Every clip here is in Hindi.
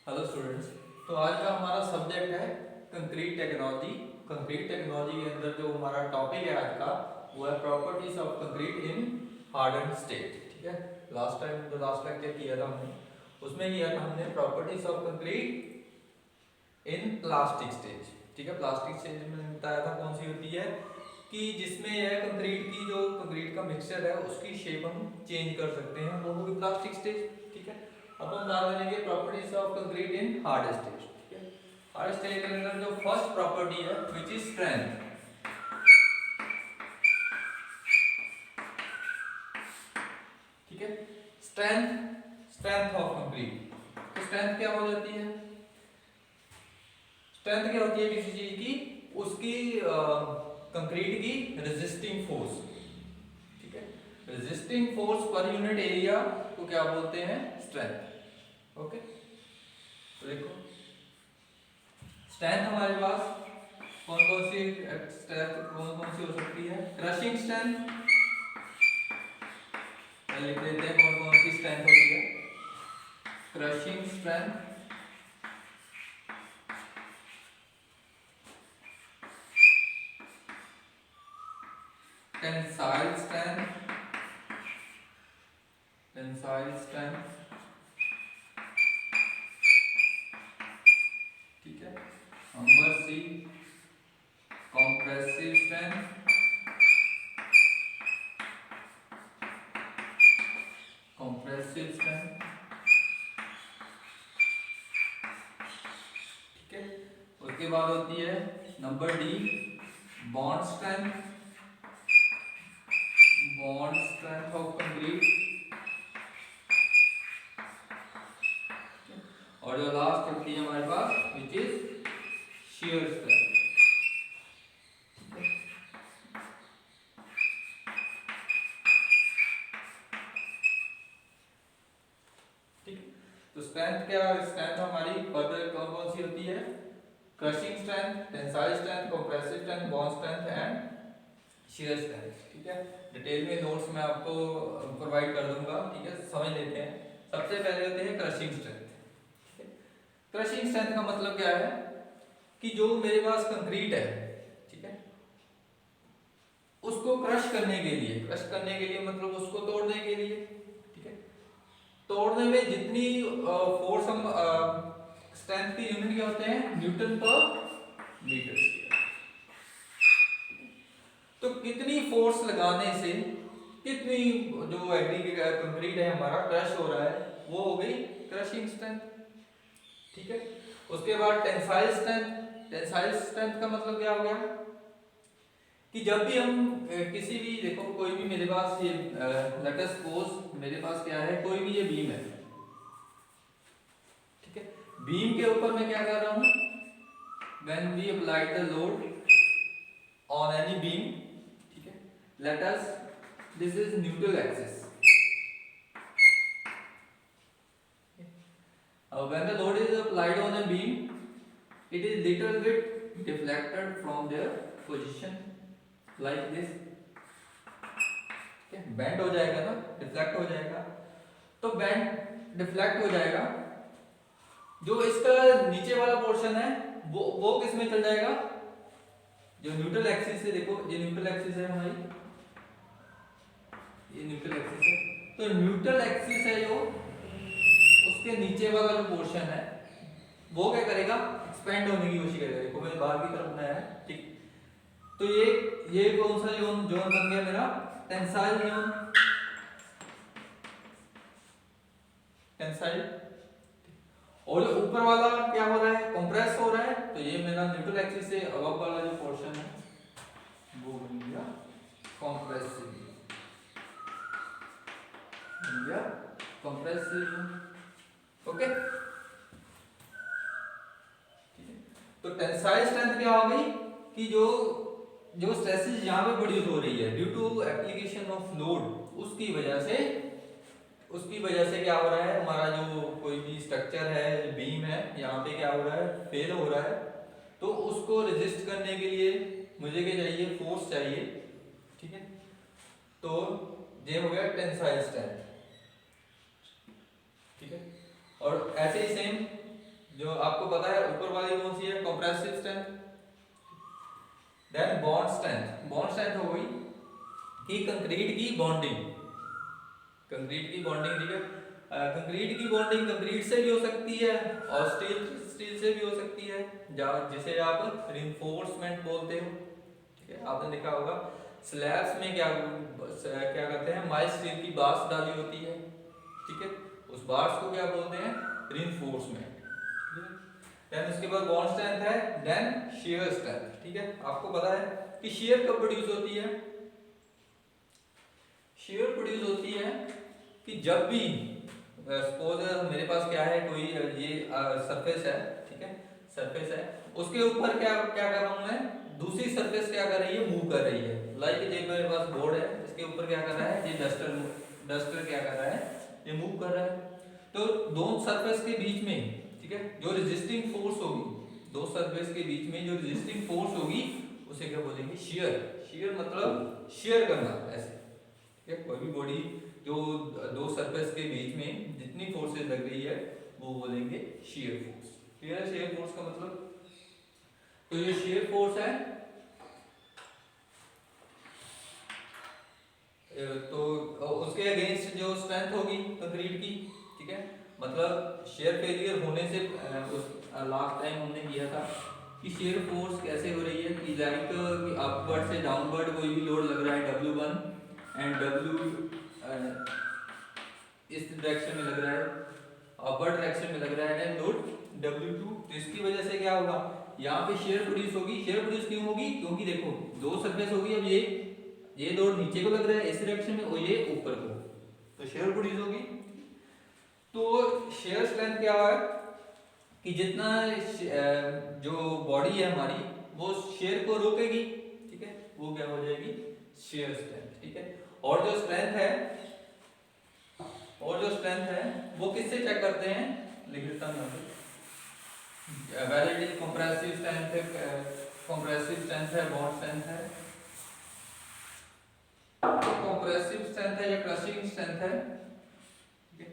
Hello students. तो आज का हमारा सब्जेक्ट है कंक्रीट टेक्नोलॉजी। कंक्रीट टेक्नोलॉजी के अंदर जो हमारा टॉपिक है आज का वो है properties of concrete in hardened state. ठीक है, लास्ट टाइम जो लास्ट लेक्चर किया था हमने उसमें किया था हमने properties of concrete in plastic stage. ठीक है, प्लास्टिक स्टेज में बताया था कौन सी होती है कि जिसमें यह कंक्रीट की जो कंक्रीट का मिक्सचर है उसकी शेप हम चेंज कर सकते हैं, वो होगी प्लास्टिक स्टेज। ठीक है, अब हम बात करेंगे properties of concrete in hard state. ठीक है, हार्ड स्टेट के अंदर जो फर्स्ट प्रॉपर्टी है विच इज स्ट्रेंथ। ठीक है, स्ट्रेंथ स्ट्रेंथ ऑफ कंक्रीट। तो स्ट्रेंथ क्या हो जाती है? स्ट्रेंथ क्या होती है किसी चीज की? उसकी कंक्रीट की रेजिस्टिंग फोर्स। ठीक है, resisting force per unit area को क्या बोलते हैं? स्ट्रेंथ। ओके, तो देखो स्ट्रेंथ हमारे पास कौन कौन सी हो सकती है? क्रशिंग स्ट्रेंथ, लिख देते हैं कौन कौन सी स्ट्रेंथ होती है। Crushing strength, tensile strength, tensile strength. ठीक है, number C compressive strength, compressive strength. ठीक है, उसके बाद होती है number D bond strength, bond strength of concrete. और जो लास्ट होती है हमारे पास विच इज shear strength। ठीक है, तो स्ट्रेंथ क्या? स्ट्रेंथ हमारी फर्दर कौन कौन सी होती है? Crushing strength, tensile strength, compressive strength, bond strength and shear strength. ठीक है, डिटेल में नोट्स में आपको प्रोवाइड कर दूंगा। ठीक है, समझ लेते हैं। सबसे पहले होते हैं क्रशिंग स्ट्रेंथ। क्रशिंग स्ट्रेंथ का मतलब क्या है कि जो मेरे पास कंक्रीट है, ठीक है, उसको क्रश करने के लिए, क्रश करने के लिए मतलब उसको तोड़ने के लिए, ठीक है, तोड़ने में जितनी फोर्स हम स्ट्रेंथ की यूनिट क्या होते हैं? न्यूटन पर मीटर स्क्वायर। तो कितनी फोर्स लगाने से कितनी जो एग्रीगेट कंक्रीट है हमारा क्रश हो रहा है, वो हो गई क्रशिंग स्ट्रेंथ। ठीक है, उसके बाद टेंसाइल स्ट्रेंथ। टेंसाइल स्ट्रेंथ का मतलब क्या हो गया कि जब भी हम किसी भी, देखो कोई भी मेरे पास ये लेट अस सपोज मेरे पास क्या है, कोई भी ये बीम है। ठीक है, बीम के ऊपर मैं क्या कर रहा हूं? When we apply the load on any beam, ठीक है, let us this is neutral axis. When the load is applied on a beam, it is little bit deflected from their position like this। Bend हो जाएगा ना, डिफ्लेक्ट हो जाएगा। तो बेंड डिफ्लेक्ट हो जाएगा, जो इसका नीचे वाला पोर्शन है वो किस में चल जाएगा? जो न्यूट्रल एक्सिस है, देखो ये न्यूट्रल एक्सिस है हमारी, ये न्यूट्रल एक्सिस है। तो न्यूट्रल एक्सिस है जो, उसके नीचे वाला जो पोर्शन है वो क्या करेगा? एक्सपेंड होने की कोशिश करेगा। देखो मैंने बाहर की तरफ बनाया है। ठीक, तो ये कौन सा जोन जोन बन गया मेरा? Tensile zone, tensile. और जो ऊपर वाला क्या हो रहा है? कंप्रेस हो रहा है। तो ये मेरा न्यूट्रल एक्सिस से अबव वाला जो पोर्शन है वो बन गया कंप्रेसिव, बन गया कंप्रेसिव। ओके, तो टेंसाइल स्ट्रेंथ क्या हो गई कि जो जो स्ट्रेसेस यहाँ पे प्रोड्यूस हो रही है due to application of load, उसकी वजह से क्या हो रहा है? हमारा जो कोई भी स्ट्रक्चर है, बीम है, यहाँ पे क्या हो रहा है? फेल हो रहा है। तो उसको रेजिस्ट करने के लिए मुझे क्या चाहिए? फोर्स चाहिए। ठीक है, तो ये हो गया टेंसाइल स्ट्रेंथ। ठीक है, और ऐसे ही सेम जो आपको पता है ऊपर वाली कौन सी है, compressive strength. Then bond strength, bond strength हो गई कि कंक्रीट की बॉन्डिंग, कंक्रीट की बॉन्डिंग, ठीक है। कंक्रीट की बॉन्डिंग कंक्रीट से भी हो सकती है और स्टील से भी हो सकती है, जिसे आप रिइंफोर्समेंट बोलते हो, ठीक है। आपने देखा होगा स्लैब्स में क्या क्या करते हैं, माइल्ड स्टील की बार्स डाली होती है, ठीक है। उस बार्स को क्या बोलते हैं, रिइंफोर्समेंट। देन उसके बाद बॉन्ड स्ट्रेंथ है, देन शियर स्ट्रेंथ, ठीक है। आपको पता है कि शियर कब प्रोड्यूस होती है, शियर प्रोड्यूस होती है कि जब भी सपोज मेरे पास क्या है, कोई ये सरफेस है, ठीक है, सरफेस है, उसके ऊपर क्या क्या कर रहा हूं मैं, दूसरी सरफेस क्या कर रही है, मूव कर रही है। लाइक ये मेरे पास बोर्ड है, इसके ऊपर क्या कर रहा है, ये डस्टर क्या कर रहा है, ये मूव कर रहा है। तो दोनों सरफेस के बीच में, ठीक है, जो रेजिस्टिंग फोर्स होगी, दो सरफेस के बीच में जो रेजिस्टिंग फोर्स होगी उसे क्या बोलेंगे, शियर। शियर मतलब शेयर करना, ऐसे, ठीक है। कोई भी बॉडी जो दो सरफेस के बीच में जितनी फोर्सेस लग रही है वो बोलेंगे शियर फोर्स। क्लियर है शियर फोर्स का मतलब। तो ये शियर फोर्स है, तो उसके अगेंस्ट जो स्ट्रेंथ होगी कंक्रीट की, ठीक है, मतलब शेयर फेलियर होने से उस लास्ट टाइम हमने किया था कि शेयर फोर्स कैसे हो रही है, कि लाइक अपवर्ड से डाउनवर्ड कोई भी लोड लग रहा है W1 एंड W इस डायरेक्शन में लग रहा है, अपवर्ड डायरेक्शन में लग रहा है लोड W2, तो इसकी वजह से क्या होगा, यहाँ पे शेयर प्रोड्यूस होगी। शेयर प्रोड्यूस क्यों होगी, क्योंकि देखो दो सरफेस होगी, अब ये लोड नीचे को लग रहा है इस डायरेक्शन में और ये ऊपर को, तो शेयर प्रोड्यूस होगी। तो शेयर स्ट्रेंथ क्या है कि जितना जो बॉडी है हमारी वो शेयर को रोकेगी, ठीक है, वो क्या हो जाएगी, शेयर स्ट्रेंथ, ठीक है। और जो स्ट्रेंथ है, वो किससे चेक करते हैं, लिख देता हूं यहाँ पे, वैलिडिटी कंप्रेसिव स्ट्रेंथ है, कंप्रेसिव स्ट्रेंथ है, बॉन्ड स्ट्रेंथ है, कंप्रेसिव स्ट्रेंथ है या क्रशिंग स्ट्रेंथ है, ठीक है,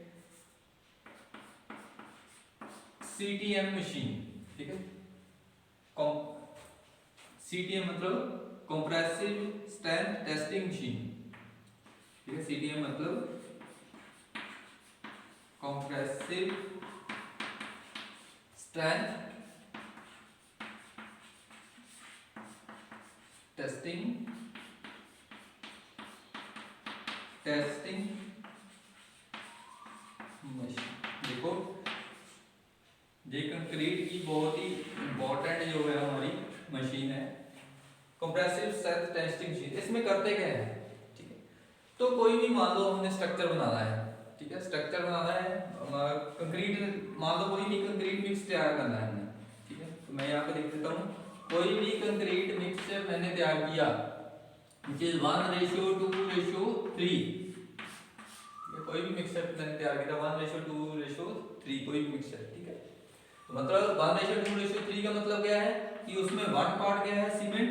सीटीएम मशीन, ठीक है। सीटीएम मतलब कंप्रेसिव स्ट्रेंथ टेस्टिंग मशीन, ठीक है। सीटीएम मतलब कंप्रेसिव स्ट्रेंथ टेस्टिंग मशीन। देखो ये कंक्रीट की बहुत ही इंपॉर्टेंट जो है हमारी मशीन है, कंप्रेसिव स्ट्रेंथ टेस्टिंग मशीन। इसमें करते क्या है, ठीक है, तो कोई भी मान लो हमने स्ट्रक्चर बनाना है, ठीक है, स्ट्रक्चर बनाना है, कंक्रीट मान लो कोई भी कंक्रीट मिक्स तैयार करना है हमें, ठीक है। तो मैं यहाँ पे लिख देता हूँ, कोई भी कंक्रीट मिक्सचर मैंने तैयार किया which is 1:2:3, कोई भी मिक्सचर मैंने तैयार किया 1:2:3, कोई भी मिक्सचर, ठीक है। तो मतलब 1:2:3 का मतलब क्या है कि उसमें 1 पार्ट क्या है, सीमेंट,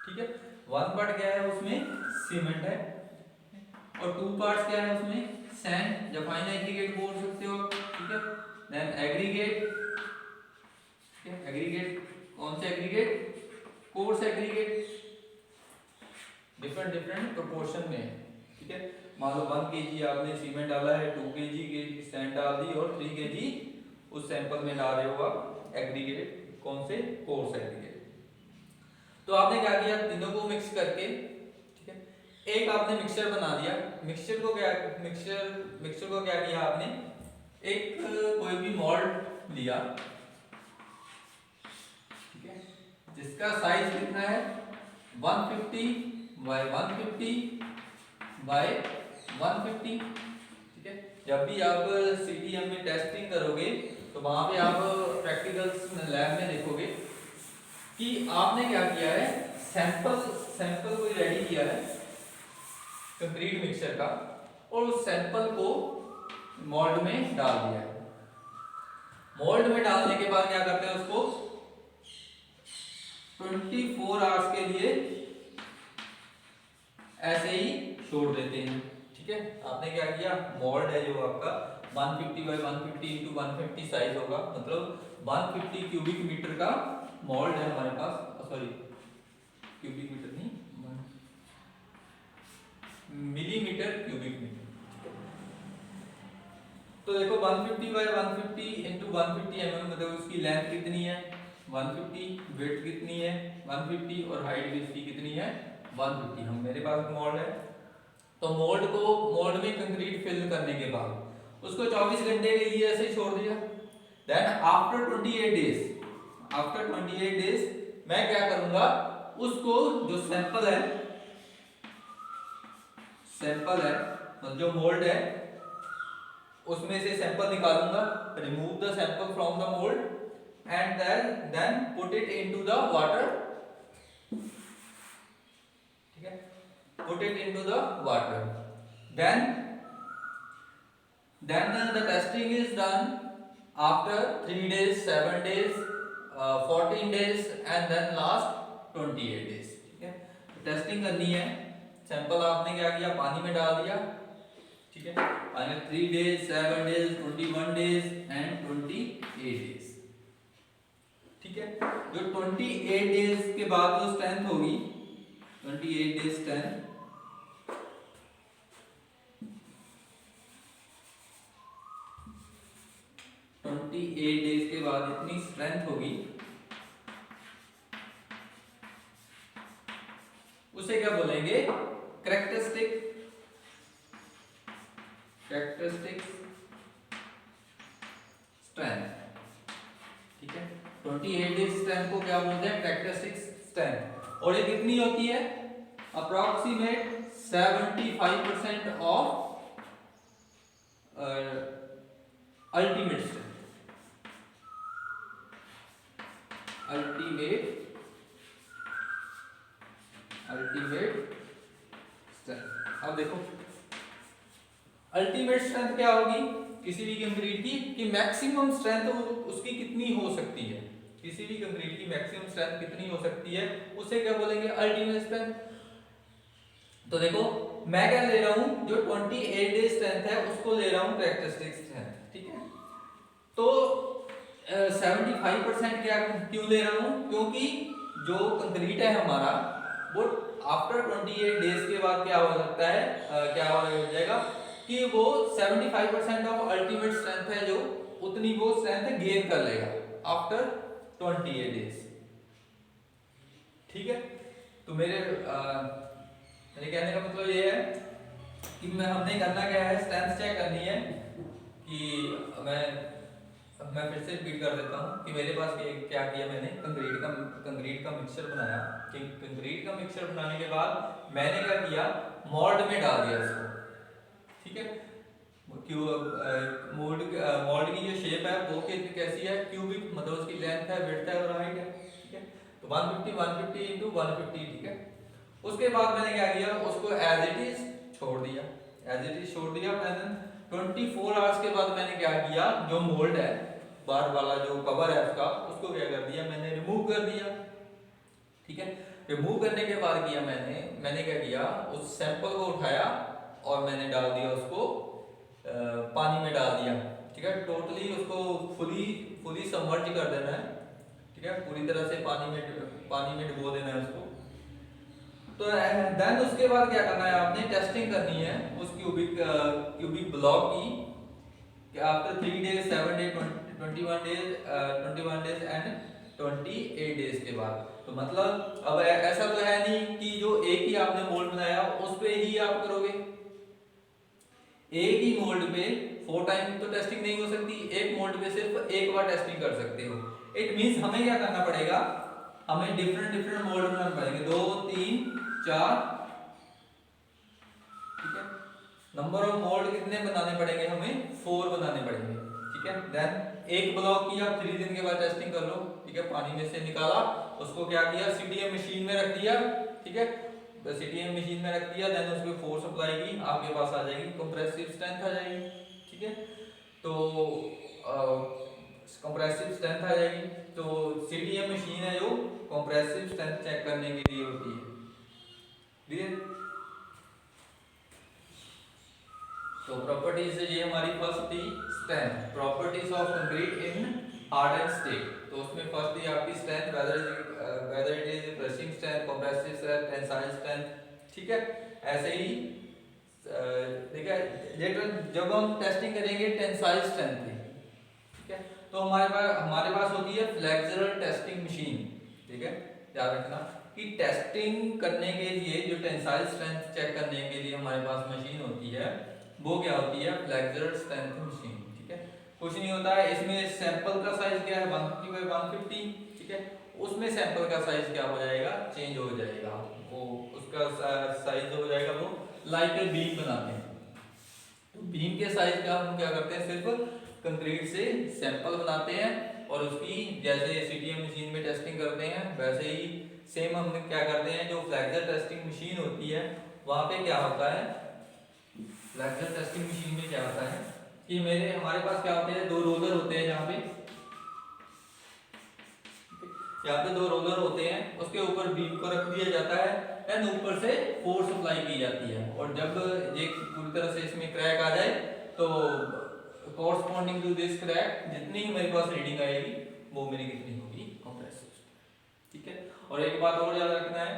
ठीक है, 1 पार्ट क्या है उसमें सीमेंट है, और 2 पार्ट्स क्या है उसमें, सैंड या फाइन एग्रीगेट बोल सकते हो, ठीक है। देन एग्रीगेट, ठीक है, एग्रीगेट कौन से aggregate, coarse aggregate, different proportion में, ठीक है। मान लो 1 kg आपने सीमेंट डाला है, 2 kg सैंड डाल दी और 3 kg उस सैंपल में डाल रहे हो आप एग्रीगेट, कौन से, कोर्स एग्रीगेट। तो आपने क्या किया, तीनों को मिक्स करके, ठीक है, एक आपने मिक्सचर बना दिया। मिक्सचर को क्या किया आपने, एक कोई भी मोल्ड लिया, ठीक है, जिसका साइज कितना है 150 बाय 150 बाय 150, ठीक है। जब भी आप सीटीएम में टेस्टिंग करोगे तो वहां पे आप प्रैक्टिकल्स लैब में देखोगे कि आपने क्या किया है, सैंपल कोई रेडी किया है कंक्रीट मिक्सचर का, और उस सैंपल को मोल्ड में डाल दिया है। मोल्ड में डालने के बाद क्या करते हैं, उसको 24 आवर्स के लिए ऐसे ही छोड़ देते हैं, ठीक है। आपने क्या किया, मोल्ड है जो आपका 150 बाई 150 इंटू 150 साइज होगा, मतलब 150 क्यूबिक मीटर का मोल्ड है हमारे पास, सॉरी क्यूबिक मीटर नहीं, मिलीमीटर क्यूबिक मीटर। तो देखो 150 बाई 150 इंटू 150 मतलब उसकी लेंथ कितनी है 150, विड्थ कितनी है 150 और हाइट भी इसकी कितनी है 150। हम मेरे पास मोल्ड है, तो मोल्ड में कंक्रीट फिल करने के बाद उसको 24 घंटे के लिए ऐसे ही छोड़ दिया। देन आफ्टर 28 डेज मैं क्या करूंगा, उसको जो सैंपल है मतलब जो मोल्ड है उसमें से सैंपल निकालूंगा, remove the sample from the mould and then put it into the water, ठीक है, put it into the water, then the testing is done after 3 days, 7 days, 14 days and then last 28 days, ठीक है। टेस्टिंग करनी है, सैंपल आपने क्या किया पानी में डाल दिया, ठीक है, आगे 3 days, 7 days, 21 days and 28 days, ठीक है। जो 28 days के बाद जो स्ट्रेंथ होगी 28 days स्ट्रेंथ, 28 डेज के बाद इतनी स्ट्रेंथ होगी, उसे क्या बोलेंगे कैरेक्टरिस्टिक स्ट्रेंथ, ठीक है। 28 डेज स्ट्रेंथ को क्या बोलते हैं कैरेक्टरिस्टिक स्ट्रेंथ, और ये कितनी होती है approximate 75% of ultimate strength, ultimate strength. अब देखो अल्टीमेट स्ट्रेंथ क्या होगी किसी भी कंक्रीट की मैक्सिमम स्ट्रेंथ उसकी कितनी हो सकती है, किसी भी कंक्रीट की मैक्सिमम स्ट्रेंथ कितनी हो सकती है, उसे क्या बोलेंगे अल्टीमेट स्ट्रेंथ। तो देखो मैं क्या ले रहा हूं, जो 28 डे स्ट्रेंथ है उसको ले रहा हूं कैरेक्टरिस्टिक स्ट्रेंथ, ठीक है। तो 75% क्या क्यों ले रहा हूं, क्योंकि जो कंक्रीट है हमारा वो आफ्टर 28 डेज के बाद क्या हो सकता है, क्या हो जाएगा कि वो 75% ऑफ अल्टीमेट स्ट्रेंथ है, जो उतनी वो स्ट्रेंथ गेन कर लेगा आफ्टर 28 डेज, ठीक है। तो मेरे कहने का मतलब ये है कि हमने करना क्या है, स्ट्रेंथ चेक करनी है कि मैं फिर से रिपीट कर देता हूँ कि मेरे पास क्या किया मैंने, कंक्रीट का मिक्सचर बनाया, कि कंक्रीट का मिक्सचर बनाने के बाद मैंने क्या किया मोल्ड में डाल दिया इसको, ठीक है। मोल्ड की जो शेप है वो कैसी है क्यूबिक, मतलब उसकी लेंथ है, विड्थ है और हाइट है, ठीक है। तो 150 इंटू 150, ठीक है। उसके बाद मैंने क्या किया, उसको एज इट इज छोड़ दिया, मैंने 24 आवर्स के बाद मैंने क्या किया, जो मोल्ड है बार वाला जो कवर है उसको क्या कर दिया मैंने, रिमूव कर दिया, ठीक है। रिमूव करने के बाद किया मैंने क्या किया, उस सैंपल को उठाया और मैंने डाल दिया उसको पानी में डाल दिया, ठीक है। टोटली उसको फुली सबमर्ज कर देना है, ठीक है, पूरी तरह से पानी में डुबो देना है उसको। तो देन उसके बाद क्या करना है, आपने टेस्टिंग करनी है उस क्यूबिक ब्लॉक की, कि after 3 days 7 days 21 days and 28 days के बाद। तो मतलब अब ऐसा तो है नहीं कि जो एक ही आपने मोल्ड बनाया उस पे ही आप करोगे, एक ही मोल्ड पे 4 टाइम तो टेस्टिंग नहीं हो सकती, एक मोल्ड पे सिर्फ एक बार टेस्टिंग कर सकते हो। इट मींस हमें क्या करना पड़ेगा, हमें डिफरेंट मोल्ड बनाने पड़ेंगे, 2 3 4, ठीक है। नंबर ऑफ मोल्ड कितने बनाने पड़ेंगे हमें, 4 बनाने पड़ेंगे, ठीक है। देन एक ब्लॉक की आप 3 दिन के बाद टेस्टिंग कर लो, ठीक है। पानी में से निकाला, उसको क्या किया सीडीएम मशीन में रख दिया, ठीक है, सीडीएम मशीन में रख दिया, देन उसमें फोर्स अप्लाई की, आपके पास आ जाएगी कंप्रेसिव स्ट्रेंथ आ जाएगी, ठीक है। तो कंप्रेसिव स्ट्रेंथ आ जाएगी, तो सीडीएम मशीन है जो कंप्रेसिव स्ट्रेंथ चेक करने के लिए होती है, क्लियर। तो प्रॉपर्टीज ये हमारी फर्स्ट थी strength, properties of concrete in hard and state. तो उसमें फर्स्ट थी आपकी strength, whether it is crushing strength, compressive strength, tensile strength, ठीक है। ऐसे ही ठीक है, जब हम टेस्टिंग करेंगे टेंसाइल स्ट्रेंथ की, ठीक है, तो हमारे पास होती है फ्लेक्सुरल टेस्टिंग मशीन, ठीक है। याद रखना कि टेस्टिंग करने के लिए जो टेंसाइल स्ट्रेंथ चेक करने के लिए हमारे पास मशीन होती है वो क्या होती है, फ्लेक्सुरल स्ट्रेंथ मशीन, ठीक है। कुछ नहीं होता है इसमें, सैंपल का साइज क्या है 150 बाय 150, ठीक है। उसमें सैंपल का साइज क्या हो जाएगा, चेंज हो जाएगा, वो उसका साइज हो जाएगा, वो लाइक ए बीम बनाते हैं। तो बीम के साइज का हम क्या करते हैं, सिर्फ कंक्रीट से सैंपल बनाते हैं और उसकी जैसे सीटीएम मशीन में टेस्टिंग करते हैं वैसे ही सेम हम क्या करते हैं, जो फ्लेक्सुरल टेस्टिंग मशीन होती है वहां पे क्या होता है, फ्लेक्सुरल टेस्टिंग मशीन में क्या होता है कि हमारे पास क्या होते हैं, दो रोलर होते हैं, यहाँ पे दो रोलर होते हैं, उसके ऊपर बीम को रख दिया जाता है एंड ऊपर से फोर्स अप्लाई की जाती है, और जब ये पूरी तरह से इसमें क्रैक आ जाए तो कॉरस्पॉन्डिंग टू दिस क्रैक जितनी मेरे पास रीडिंग आएगी वो मेरी कितनी होगी, कंप्रेसिव, ठीक है। और एक बात और याद रखना है,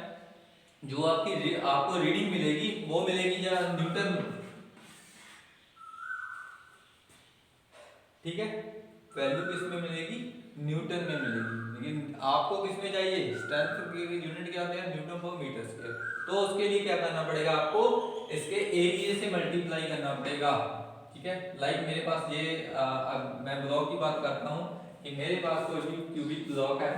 जो आपको रीडिंग मिलेगी वो मिलेगी या न्यूटन में, ठीक है। वैल्यू किस में मिलेगी, न्यूटन में मिलेगी, लेकिन आपको किस में चाहिए, स्ट्रेंथ की यूनिट क्या होती है, न्यूटन पर मीटर स्क्वायर। तो उसके लिए क्या करना पड़ेगा, आपको इसके एरिया से मल्टीप्लाई करना पड़ेगा, ठीक है। लाइक मेरे पास ये अब मैं ब्लॉक की बात करता हूँ कि मेरे पास कोई भी क्यूबिक ब्लॉक है,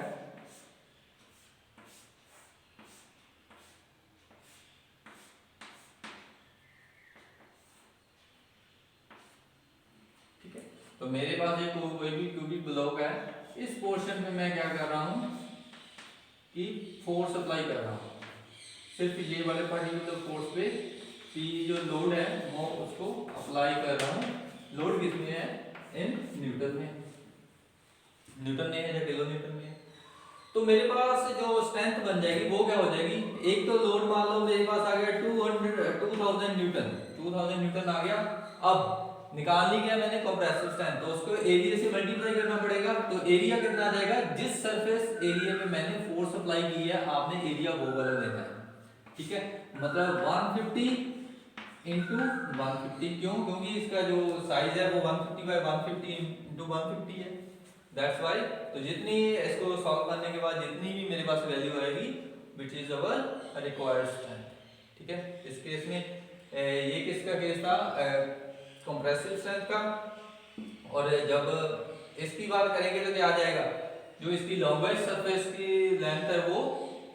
ठीक है। तो मेरे पास ये कोई भी क्यूबिक ब्लॉक है, इस पोर्शन में मैं क्या कर रहा हूँ कि फोर्स अप्लाई कर रहा हूँ, सिर्फ ये वाले पर्टिकुलर फोर्स पे कि जो लोड है वो उसको अप्लाई कर रहा हूँ। लोड किसमें है, इन न्यूटन में, न्यूटन में है या किलो न्यूटन में है। तो मेरे पास जो स्ट्रेंथ बन जाएगी वो क्या हो जाएगी, एक तो लोड मान लो मेरे पास आ गया 2000 न्यूटन, 2000 न्यूटन आ गया। अब निकालनी क्या मैंने, कंप्रेसिव स्ट्रेंथ, तो उसको एरिया से मल्टीप्लाई करना पड़ेगा। तो एरिया कितना आ जाएगा, जिस सरफेस एरिया पे मैंने फोर्स अप्लाई की है आपने एरिया वो वाला लेना है, ठीक है। मतलब 150 इंटू 150, क्यों, क्योंकि इसका जो साइज है वो 150 बाय 150 इंटू 150 है, दैट्स वाई। तो जितनी इसको सॉल्व करने के बाद जितनी भी मेरे पास वैल्यू आएगी which is our required strength, ठीक है। इस केस में ये किसका केस था, कंप्रेसिव स्ट्रेंथ का। और जब इसकी बात करेंगे तो क्या आ जाएगा, जो इसकी लॉन्गेस्ट सरफेस की लेंथ है वो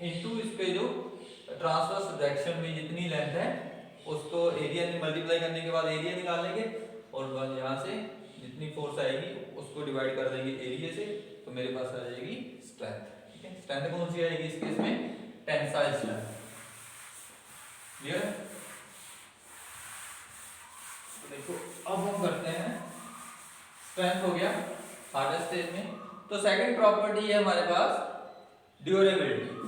इनटू इसके जो ट्रांसवर्स डायरेक्शन में जितनी लेंथ है उसको एरिया में मल्टीप्लाई करने के बाद एरिया निकाल लेंगे, और यहाँ से जितनी फोर्स आएगी उसको डिवाइड कर देंगे एरिया से, तो मेरे पास आ जाएगी स्ट्रेंथ, ठीक है। स्ट्रेंथ कौन सी आएगी इस केस में, टेंसाइल स्ट्रेंथ, क्लियर। देखो अब हम करते हैं, स्ट्रेंथ हो गया हार्डेस्ट स्टेज में। तो सेकंड प्रॉपर्टी है हमारे पास ड्यूरेबिलिटी,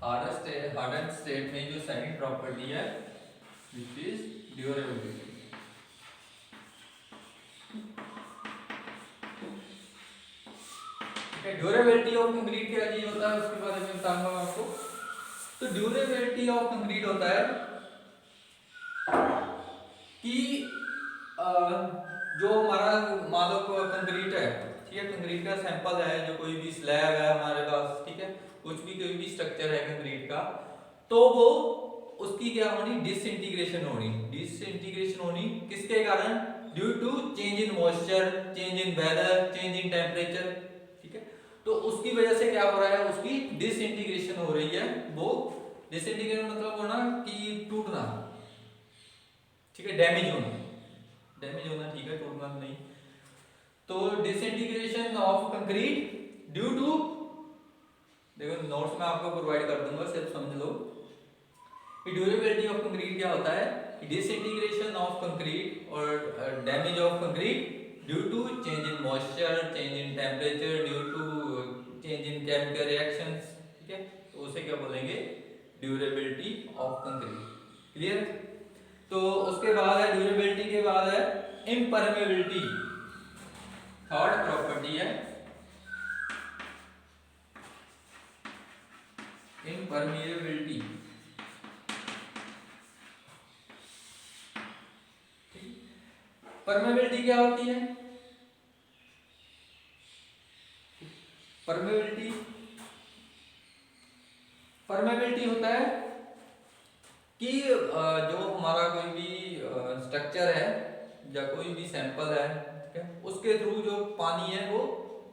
हार्डेस्ट स्टेट में जो सेकंड प्रॉपर्टी है विच इज ड्यूरेबिलिटी, ठीक है। ड्यूरेबिलिटी ऑफ कंक्रीट क्या चीज होता है उसके बारे में बताऊंगा मैं आपको। तो ड्यूरेबिलिटी ऑफ कंक्रीट होता है कि जो हमारा मान लो कंक्रीट है, ठीक है, कंक्रीट का सैंपल है, जो कोई भी स्लैब है हमारे पास, ठीक है, कुछ भी कोई भी स्ट्रक्चर है कंक्रीट का, तो वो उसकी क्या होनी, डिसइंटीग्रेशन होनी किसके कारण, due to change in moisture, change in weather, change in temperature, ठीक है। तो उसकी वजह से क्या हो रहा है, उसकी डिसइंटीग्रेशन हो रही है। वो डिसइंटीग्रेशन मतलब होना कि टूटना, ठीक है, डैमेज होना, ठीक है, टूटना नहीं। तो disintegration of concrete due to, देखो नोट्स में आपको प्रोवाइड कर दूंगा, सिर्फ समझ लो कि ड्यूरेबिलिटी ऑफ कंक्रीट क्या होता है, डिसइंटीग्रेशन ऑफ कंक्रीट और damage of concrete due to change in moisture, change in temperature, due to change in chemical reactions, ठीक है। तो उसे क्या बोलेंगे, ड्यूरेबिलिटी ऑफ कंक्रीट। क्लियर? तो उसके बाद है ड्यूरेबिलिटी के बाद है इम्परमेबिलिटी। थर्ड प्रॉपर्टी है इम्परमेबिलिटी। परमेबिलिटी क्या होती है? परमेबिलिटी परमेबिलिटी होता है कि जो हमारा कोई भी स्ट्रक्चर है या कोई भी सैंपल है, ठीक है, उसके थ्रू जो पानी है वो,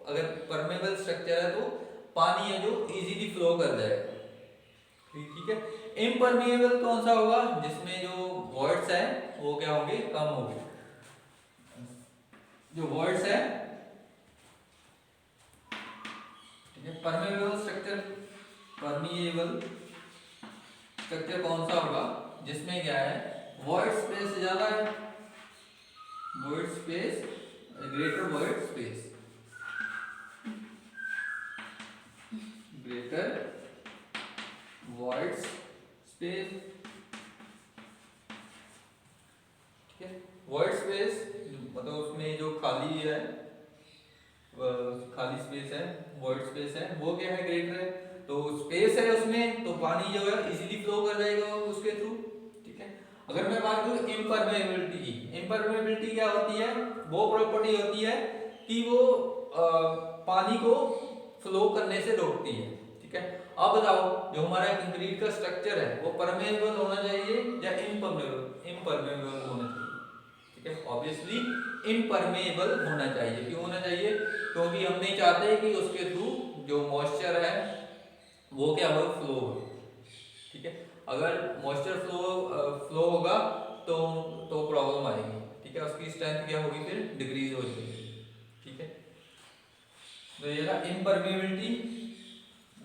अगर परमेबल स्ट्रक्चर है तो पानी है जो इजीली फ्लो कर जाएगा। ठीक है। इम्परमेबल कौन सा होगा? जिसमें जो वॉइड्स है वो क्या होंगे? कम होंगे। जो वॉइड्स है, ठीक है, परमेबल स्ट्रक्चर कौन सा होगा? जिसमें क्या है, वॉइड स्पेस ज्यादा है, void space, greater void space, greater void space, ठीक है। वॉइड स्पेस मतलब उसमें जो खाली है, खाली स्पेस है, वॉइड स्पेस है, वो क्या है? ग्रेटर है। तो स्पेस है उसमें, तो पानी जो है इजीली फ्लो कर जाएगा उसके थ्रू, ठीक है। अगर मैं बात करूं इम्परमेबिलिटी की, इम्परमेबिलिटी क्या होती है? वो प्रॉपर्टी होती है कि वो पानी को फ्लो करने से रोकती है, ठीक है। अब बताओ, जो हमारा कंक्रीट का स्ट्रक्चर है वो परमेबल होना चाहिए या इम्परमेबल होना चाहिए? ठीक है, ऑब्वियसली इम्परमेबल होना चाहिए। क्यों होना चाहिए? क्योंकि हम नहीं चाहते कि उसके थ्रू जो मॉइस्चर है वो क्या हो? फ्लो हो, ठीक है। अगर मॉइस्चर फ्लो होगा तो प्रॉब्लम आएगी, ठीक है, उसकी स्ट्रेंथ क्या होगी? फिर डिक्रीज हो जाएगी, ठीक है। तो ये था इम्परमेबिलिटी।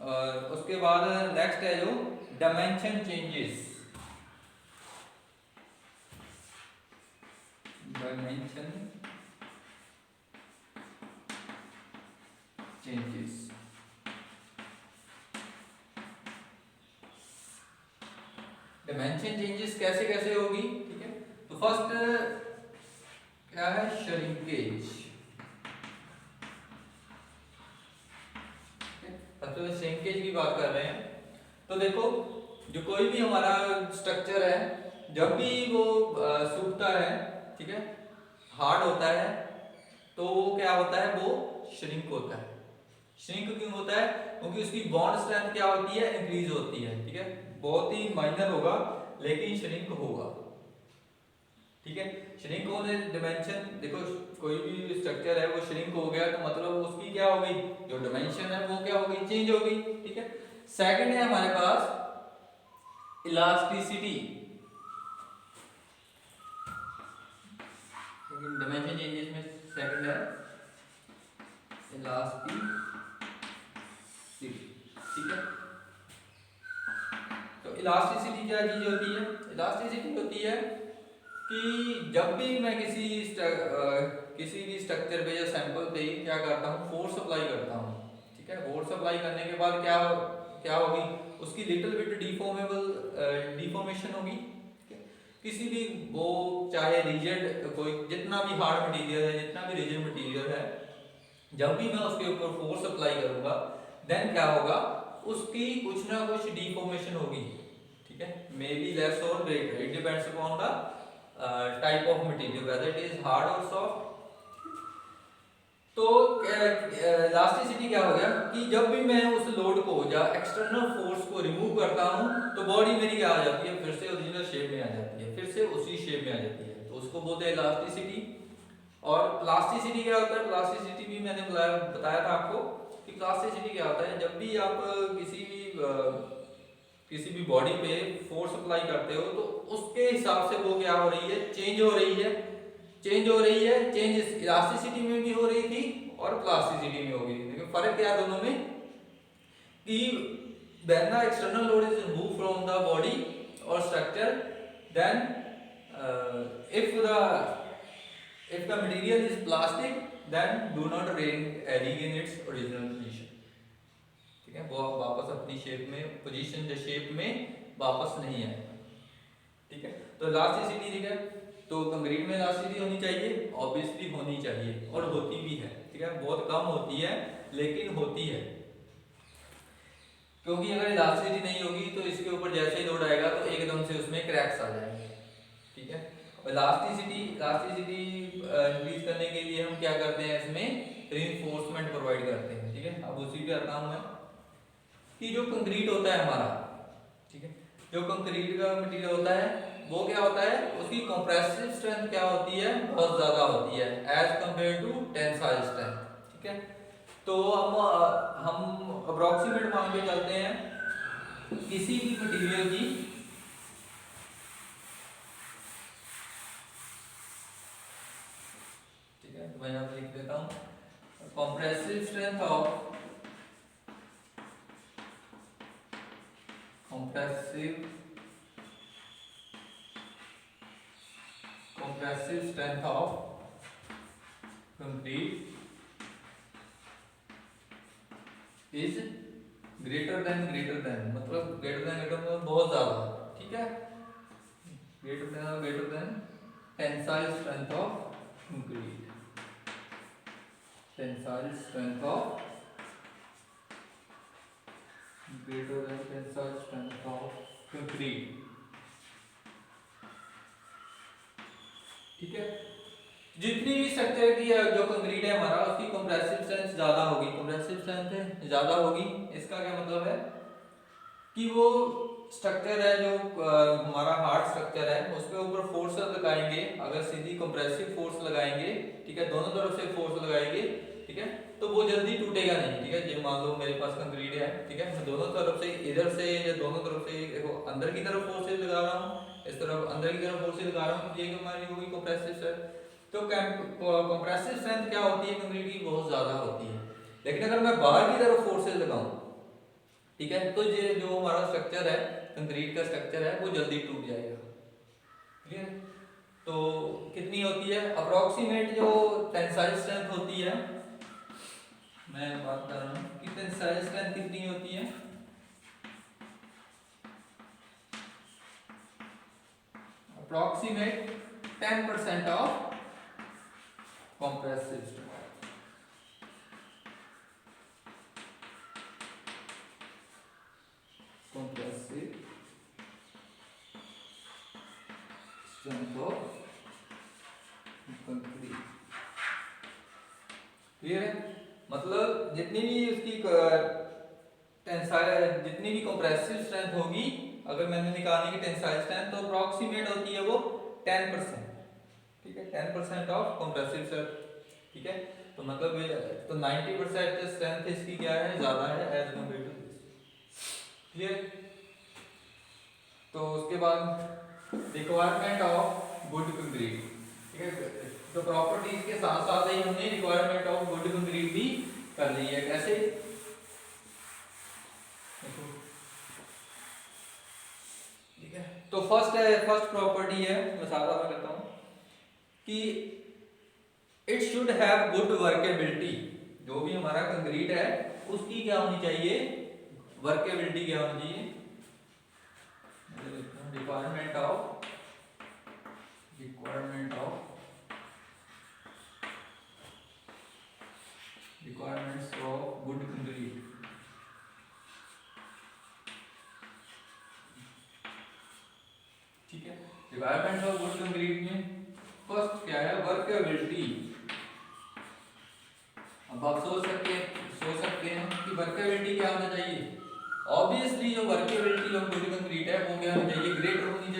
और उसके बाद नेक्स्ट है जो dimension changes. Dimension changes, dimension changes कैसे कैसे होगी? ठीक है, तो फर्स्ट क्या है? श्रिंकेज। सबसे श्रिंकेज की बात कर रहे हैं। तो देखो, जो कोई भी हमारा स्ट्रक्चर है, जब भी वो सूखता है, ठीक है, हार्ड होता है, तो वो क्या होता है? वो श्रिंक होता है। श्रिंक क्यों होता है? क्योंकि उसकी बॉन्ड स्ट्रेंथ क्या होती है? इंक्रीज होती है, ठीक है। बहुत ही माइनर होगा लेकिन श्रिंक होगा, ठीक है। श्रिंक होने डिमेंशन, देखो कोई भी स्ट्रक्चर है वो श्रिंक हो गया तो मतलब उसकी क्या होगी? जो डिमेंशन है वो क्या होगी? चेंज होगी, ठीक है। सेकंड है हमारे पास इलास्टिसिटी। डिमेंशन चेंजेस में सेकंड है इलास्टिसिटी, ठीक है। तो इलास्टिसिटी क्या चीज होती है? इलास्टिसिटी होती है कि जब भी मैं किसी भी स्ट्रक्चर पे या सैंपल पे क्या करता हूँ? फोर्स अप्लाई करता हूँ, ठीक है। फोर्स अप्लाई करने के बाद क्या क्या होगी? उसकी लिटिल बिट डिफॉर्मेशन होगी, ठीक है? किसी भी वो चाहे रिजिड, कोई जितना भी हार्ड मटेरियल है, जितना भी रिजिड मटेरियल है, जब भी मैं उसके ऊपर फोर्स अप्लाई करूंगा देन क्या होगा? उसकी कुछ ना कुछ डिफॉर्मेशन होगी, ठीक है। मे बी लेस और greater, it depends upon the type of material, whether it is hard और सॉफ्ट। तो इलास्टिसिटी क्या हो गया कि जब भी मैं उस लोड को या एक्सटर्नल फोर्स को रिमूव करता हूं तो बॉडी मेरी क्या आ जाती है? फिर से ओरिजिनल शेप में आ जाती है, फिर से उसी शेप में आ जाती है, तो उसको बोलते हैं इलास्टिसिटी। और प्लास्टिसिटी क्या होता है? प्लास्टिसिटी भी मैंने बताया था आपको कि प्लास्टिसिटी क्या होता है? जब भी आप किसी भी बॉडी पे फोर्स अप्लाई करते हो तो उसके हिसाब से वो क्या हो रही है? चेंज हो रही है, चेंज हो रही है। चेंज इलास्टिसिटी में भी हो रही थी और प्लास्टिसिटी में होगी, लेकिन फर्क क्या है दोनों में? कि when the external load is removed from the body or structure, then if the material is plastic, then do not regain its original position, ठीक है, वो वापस अपनी शेप में पोजीशन शेप में वापस नहीं आएगा, ठीक है। तो इलास्टिसिटी ठीक है, तो कंक्रीट में इलास्टिसिटी होनी चाहिए, ऑब्वियसली होनी चाहिए और होती भी है, ठीक है। बहुत कम होती है लेकिन होती है, क्योंकि अगर इलास्टिसिटी नहीं होगी तो इसके ऊपर जैसे ही लोड आएगा तो एकदम से उसमें क्रैक्स आ जाएंगे, ठीक है। इलास्टिसिटी इंक्रीज करने के लिए हम क्या करते हैं, इसमें रीइंफोर्समेंट प्रोवाइड करते हैं, ठीक है। अब उसी पे आता हूं मैं कि जो कंक्रीट होता है हमारा, ठीक है, जो कंक्रीट का मटेरियल होता है वो क्या होता है, उसकी कंप्रेसिव स्ट्रेंथ क्या होती है, बहुत ज्यादा होती है as compare to tensile strength, ठीक है। तो हम अप्रोक्सीमेट मान के चलते हैं किसी भी मटेरियल की, ठीक है, तो मैं यहाँ पे लिख देता हूँ compressive strength of compressive strength of concrete is greater than मतलब greater than बहुत ज्यादा, ठीक है, greater than tensile strength of concrete, tensile strength of greater than tensile strength of concrete, ठीक है। जितनी भी स्ट्रक्चर की जो कंक्रीट है हमारा, उसकी कंप्रेसिव स्ट्रेंथ ज्यादा होगी, कंप्रेसिव स्ट्रेंथ ज्यादा होगी, इसका क्या मतलब है कि वो स्ट्रक्चर है जो हमारा हार्ड स्ट्रक्चर है उस पे ऊपर फोर्स लगाएंगे, अगर सीधी कंप्रेसिव फोर्स लगाएंगे, ठीक है, दोनों तरफ से फोर्स लगाएंगे, ठीक है, तो वो जल्दी टूटेगा नहीं, ठीक है। ये मान लो मेरे पास कंक्रीट है, ठीक है, मैं दोनों तरफ से, इधर से या दोनों तरफ से, देखो अंदर की तरफ फोर्सेज लगा रहा हूँ, इस तरफ अंदर की तरफ फोर्सेज लगा रहा हूँ, ये हमारी होगी कंप्रेसिव स्ट्रेंथ। तो कंप्रेसिव स्ट्रेंथ क्या होती है कंक्रीट की, बहुत ज्यादा होती है। लेकिन अगर मैं बाहर की तरफ फोर्सेज लगाऊं, ठीक है, तो ये जो हमारा स्ट्रक्चर है, कंक्रीट का स्ट्रक्चर है, वो जल्दी टूट जाएगा, क्लियर। तो कितनी होती है अप्रोक्सीमेट जो टेंसाइल स्ट्रेंथ होती है, मैं बात कर रहा हूँ कि टेंसाइल स्ट्रेंथ कितनी होती है, approximate 10% of compressive strength, compressive strength of concrete, clear है। मतलब जितनी भी उसकी टेंसाइल, जितनी भी कंप्रेसिव स्ट्रेंथ होगी, अगर मैंने निकालने की टेंसाइल स्ट्रेंथ, तो अप्रोक्सीमेट होती है वो 10%, ठीक है, 10% ऑफ कंप्रेसिव स्ट्रेंथ, ठीक है। तो मतलब तो 90% स्ट्रेंथ इसकी क्या है, ज्यादा है as compare to this, clear. तो उसके बाद रिक्वायरमेंट ऑफ गुड कंक्रीट, ठीक है, तो प्रॉपर्टीज के साथ साथ ही हमने रिक्वायरमेंट ऑफ गुड कंक्रीट भी कर ली है। कैसे, ठीक है। तो फर्स्ट प्रॉपर्टी है, मैं सारा में करता हूं कि it should have good workability, जो भी हमारा कंक्रीट है उसकी क्या होनी चाहिए, वर्केबिलिटी क्या होनी चाहिए, requirement of requirements of good concrete, ठीक है। रिक्वायरमेंट्स ऑफ गुड कंक्रीट में फर्स्ट क्या है, वर्केबिलिटी। अब आप सोच सकते हैं कि वर्केबिलिटी क्या होना चाहिए, ऑब्वियसली जो वर्केबिलिटी ऑफ गुड कंक्रीट है वो क्या होनी चाहिए, ग्रेटर होनी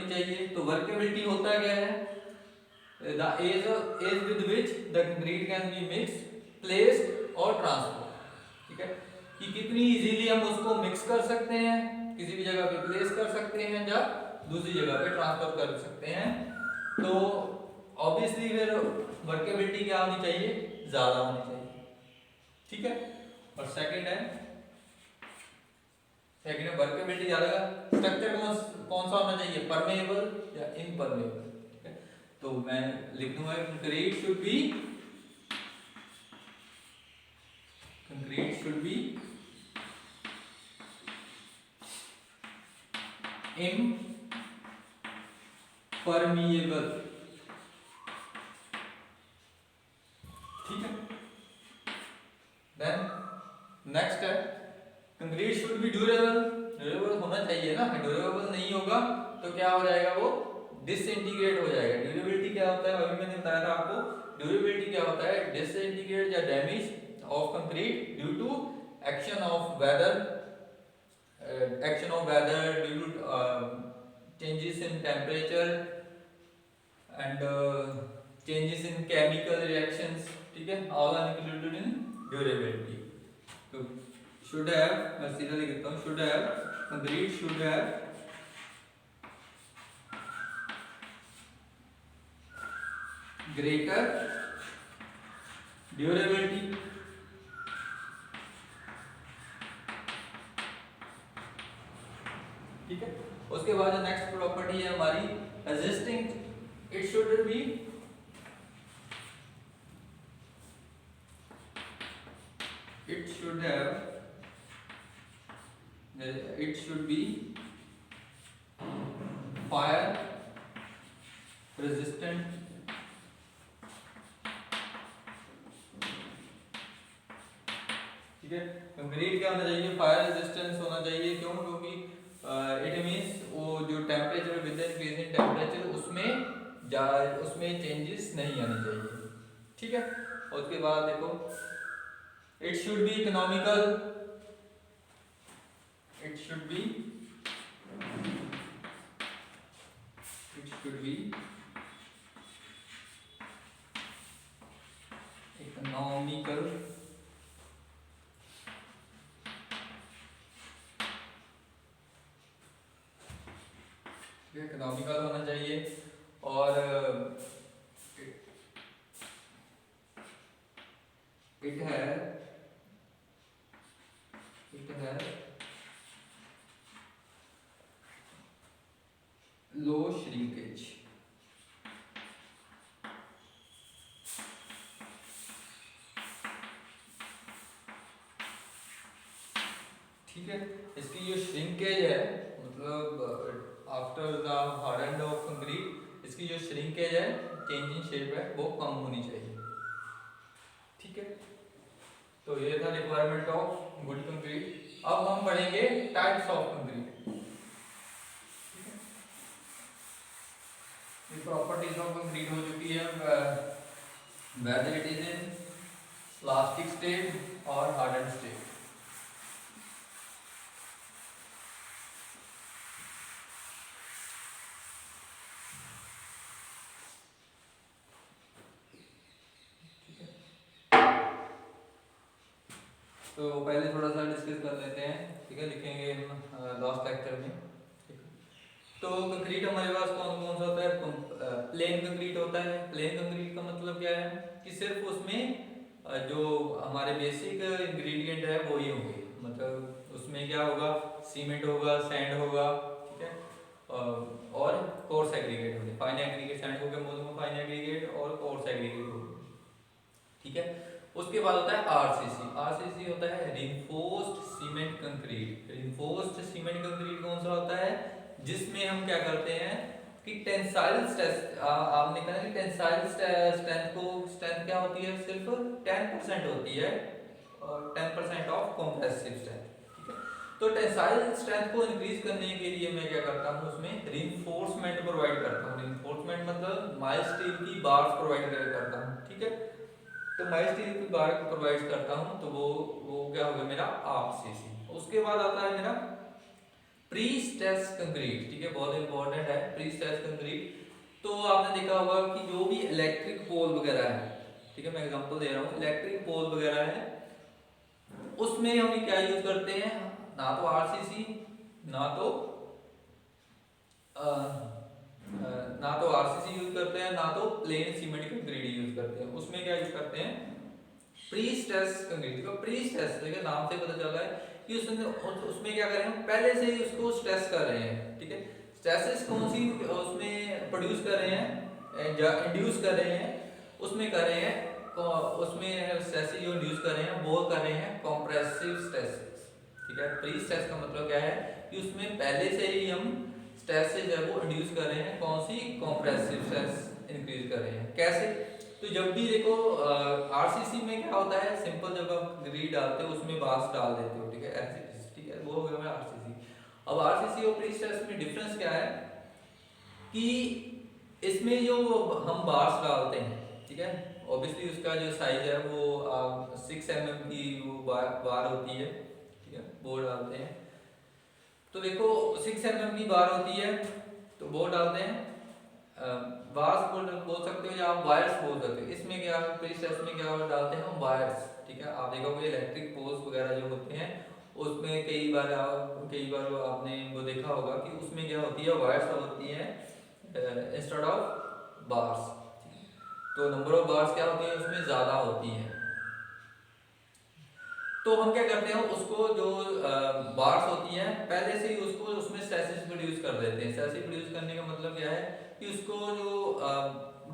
चाहिए। तो वर्केबिलिटी होता क्या है, the ease with which the concrete can be mixed, placed और ट्रांसपोर्ट, ठीक है, कि कितनी इजीली हम उसको मिक्स कर सकते हैं, किसी भी जगह पे प्लेस कर सकते हैं या दूसरी जगह पे ट्रांसफर कर सकते हैं। तो ऑब्वियसली फिर वर्केबिलिटी क्या होनी चाहिए, ज्यादा होनी चाहिए, ठीक है। और सेकंड है वर्केबिलिटी ज्यादा का स्ट्रक्चर कौन सा होना चाहिए, परमेएबल या इनपरमेएबल, ठीक है। तो मैं लिख दूंगा concrete should be concrete should be impermeable, ठीक है। देन नेक्स्ट है concrete should be durable, durable होना चाहिए ना, ड्यूरेबल नहीं होगा तो क्या हो जाएगा, वो डिसइंटीग्रेट हो जाएगा। ड्यूरेबिलिटी क्या होता है, अभी मैंने बताया था आपको, ड्यूरेबिलिटी क्या होता है, डिसइंटीग्रेट या damage of concrete due to action of weather, due to changes in temperature and changes in chemical reactions, ठीक है, all are included in durability. तो should have, मैं सीधा लिखता हूँ, should have, concrete should have greater durability, ठीक है। उसके बाद जो नेक्स्ट प्रॉपर्टी है हमारी resisting, it should be fire resistant, ठीक है। कंक्रीट क्या होना चाहिए, फायर रेजिस्टेंस होना चाहिए, क्यों, क्योंकि इट मींस वो जो टेम्परेचर विद इंक्रीजिंग टेम्परेचर उसमें चेंजेस नहीं आने चाहिए, ठीक है। और उसके बाद देखो it should be economical, it should be economical, economical होना चाहिए। और इट है लो श्रिंकेज, ठीक है। इसकी जो श्रिंकेज है, मतलब after the hardened of concrete, इसकी जो श्रिंकेज है, चेंज इन शेप है, वो कम होनी चाहिए, ठीक है। तो ये था रिक्वायरमेंट ऑफ गुड कंक्रीट। अब हम पढ़ेंगे टाइप्स ऑफ कंक्रीट, ठीक है। ये प्रॉपर्टीज ऑफ कंक्रीट हो चुकी है, whether it is in plastic state और हार्डन्ड स्टेट। तो पहले थोड़ा सा डिस्कस कर लेते हैं, ठीक है, लिखेंगे हम लास्ट लेक्चर में, ठीक है। तो कंक्रीट हमारे पास कौन कौन सा होता है, प्लेन कंक्रीट होता है। प्लेन कंक्रीट का मतलब क्या है कि सिर्फ उसमें जो हमारे बेसिक इंग्रेडिएंट है वो ही होंगे, मतलब उसमें क्या होगा, सीमेंट होगा, सैंड होगा, ठीक है, और कोर्स एग्रीगेट होंगे, फाइन एग्रीगेट सैंड हो गया, मोनो फाइन एग्रीगेट और कोर्स एग्रीगेट हो गया, ठीक है। उसके बाद होता है आरसीसी। आरसीसी होता है reinforced cement concrete. Reinforced cement concrete कौन सा होता है, जिसमें हम क्या करते हैं कि टेंसाइल स्ट्रेस, आपने कहा कि टेंसाइल स्ट्रेंथ क्या होती है, सिर्फ 10% होती है, और 10% ऑफ कंप्रेसिव स्ट्रेंथ, ठीक है। तो टेंसाइल स्ट्रेंथ को इंक्रीज करने के लिए मैं क्या करता हूँ, उसमें रिइंफोर्समेंट प्रोवाइड करता हूँ। रिइंफोर्समेंट मतलब माइल्ड स्टील की बार्स प्रोवाइड करता हूँ, ठीक है। तो माइल्ड स्टील की बार प्रोवाइड करता हूं, तो वो क्या होगा मेरा आरसीसी। उसके बाद आता है मेरा प्री स्ट्रेस कंक्रीट, ठीक है, बहुत इंपॉर्टेंट है प्री स्ट्रेस कंक्रीट। तो आपने देखा होगा कि जो भी इलेक्ट्रिक पोल वगैरह है, ठीक है, मैं एग्जांपल दे रहा हूँ, इलेक्ट्रिक पोल वगैरह है, उसमें हम क्या यूज करते हैं, ना तो आरसीसी, ना तो आरसीसी यूज करते हैं, ना तो प्लेन सीमेंट कंक्रीट यूज करते हैं। उसमें क्या यूज करते हैं, प्री स्ट्रेस कंक्रीट। तो प्री स्ट्रेस देखिए नाम से पता चल रहा है कि उसमें क्या कर रहे हैं, पहले से ही उसको स्ट्रेस कर रहे हैं, ठीक है। स्ट्रेसेस कौन सी उसमें प्रोड्यूस कर रहे हैं या इंड्यूस कर रहे हैं, उसमें कर रहे हैं उसमें स्ट्रेस जो इंड्यूस कर रहे हैं वो कर रहे हैं कॉम्प्रेसिव स्ट्रेस, ठीक है। प्री स्ट्रेस का मतलब क्या है कि उसमें पहले से ही हम स्ट्रेस से जो है वो इंड्यूस कर रहे हैं, कौन सी, कॉम्प्रेसिव स्ट्रेस इंक्रीज कर रहे हैं। कैसे, तो जब भी देखो आरसीसी में क्या होता है, सिंपल जब आप ग्रीड डालते हो उसमें बार्स डाल देते हो, ठीक है, ठीक है, वो हो गया आरसीसी। अब आरसीसी और प्री स्ट्रेस में डिफरेंस क्या है कि इसमें जो हम बार्स डालते हैं, ठीक है, ऑब्वियसली उसका जो साइज है वो 6 mm की वो बार होती है, ठीक है, वो डालते हैं। तो देखो 6 mm की बार होती है तो वो डालते हैं, बार्स बोल सकते हो या आप वायर्स बोल सकते हो। इसमें क्या, प्री स्ट्रेस में क्या डालते हैं हम, वायर्स, ठीक है। आप देखोगे इलेक्ट्रिक पोल्स वगैरह जो होते हैं उसमें कई बार आपने वो देखा होगा कि उसमें क्या होती है, वायर्स होती हैं इंस्टेड ऑफ बार्स, तो नंबर ऑफ बार्स क्या होती है उसमें ज़्यादा होती है। तो हम क्या करते हैं, उसको जो बार्स होती हैं पहले से ही उसको उसमें स्ट्रेसेस प्रोड्यूस कर देते हैं। स्ट्रेसेस प्रोड्यूस करने का मतलब क्या है कि उसको जो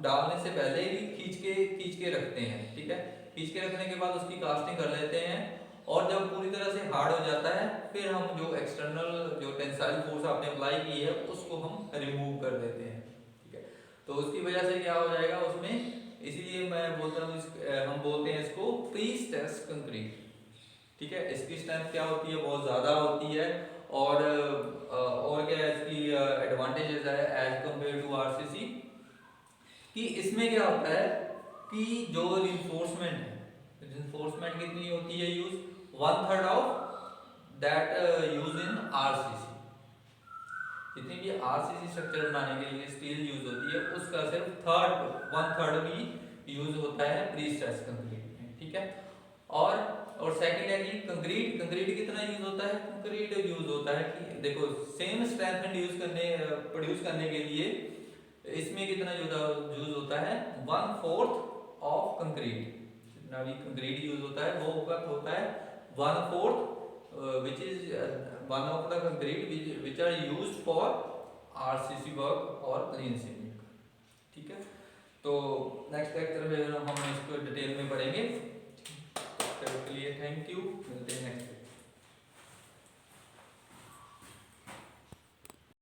डालने से पहले ही खींच के रखते हैं, ठीक है। खींच के रखने के बाद उसकी कास्टिंग कर लेते हैं और जब पूरी तरह से हार्ड हो जाता है फिर हम जो एक्सटर्नल जो टेंसाइल फोर्स आपने अप्लाई की है उसको हम रिमूव कर देते हैं, ठीक है। तो उसकी वजह से क्या हो जाएगा उसमें, इसीलिए मैं बोलता हूँ हम बोलते हैं इसको प्री स्ट्रेस कंक्रीट, ठीक है। इसकी स्ट्रेंथ क्या होती है, बहुत ज़्यादा होती है और क्या है इसकी एडवांटेजेस है एज कंपेयर टू आरसीसी, कि इसमें क्या होता है कि जो रिइंफोर्समेंट है, रिइंफोर्समेंट कितनी होती है use, 1/3 of that use in RCC. जितनी भी आरसीसी स्ट्रक्चर बनाने के लिए स्टील यूज होती है उसका सिर्फ 1/3 भी यूज होता है प्री स्ट्रेस कंक्रीट में, ठीक है। और सेकंड है कि कंक्रीट कितना यूज होता है, कंक्रीट यूज होता है कि देखो सेम स्ट्रेंथ प्रोड्यूस करने के लिए इसमें कितना यूज होता है, 1/4 ऑफ कंक्रीट। जितना भी कंक्रीट यूज होता है वो होता है 1/4 which is 1 of the concrete which are used for RCC work और प्लेन सीलिंग, ठीक है। तो नेक्स्ट लेक्चर में हम इसको डिटेल में पढ़ेंगे। तब तक के लिए थैंक यू, मिलते हैं।